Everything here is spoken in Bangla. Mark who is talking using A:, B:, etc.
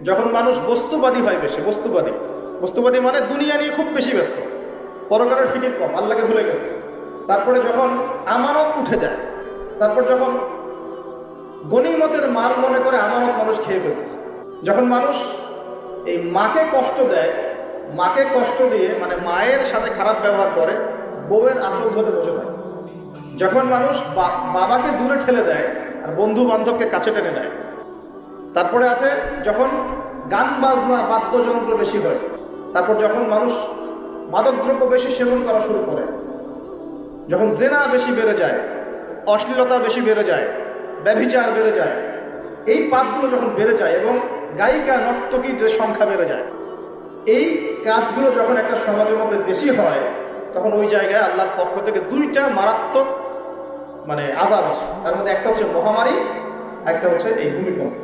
A: যখন মানুষ বস্তুবাদী হয়, বেশি বস্তুবাদী, বস্তুবাদী মানে দুনিয়া নিয়ে খুব বেশি ব্যস্ত, পরকালের ফিকির কম, আল্লাহকে ভুলে গেছে। তারপরে যখন আমানত উঠে যায়, তারপর যখন গনিমতের মাল মনে করে আমানত মানুষ খেয়ে ফেলতেছে, যখন মানুষ এই মাকে কষ্ট দেয়, মাকে কষ্ট দিয়ে মানে মায়ের সাথে খারাপ ব্যবহার করে, বউয়ের আঁচল ধরে বসে থাকে, যখন মানুষ বাবাকে দূরে ঠেলে দেয় আর বন্ধু বান্ধবকে কাছে টেনে নেয়, তারপরে আছে যখন গান বাজনা বাদ্যযন্ত্র বেশি হয়, তারপর যখন মানুষ মাদকদ্রব্য বেশি সেবন করা শুরু করে, যখন জেনা বেশি বেড়ে যায়, অশ্লীলতা বেশি বেড়ে যায়, ব্যভিচার বেড়ে যায়, এই পাপগুলো যখন বেড়ে যায় এবং গায়িকা নর্তকীর যে সংখ্যা বেড়ে যায়, এই কাজগুলো যখন একটা সমাজের মধ্যে বেশি হয়, তখন ওই জায়গায় আল্লাহর পক্ষ থেকে দুইটা মারাত্মক মানে আযাব আসে। তার মধ্যে একটা হচ্ছে মহামারী, একটা হচ্ছে এই ভূমিকম্প।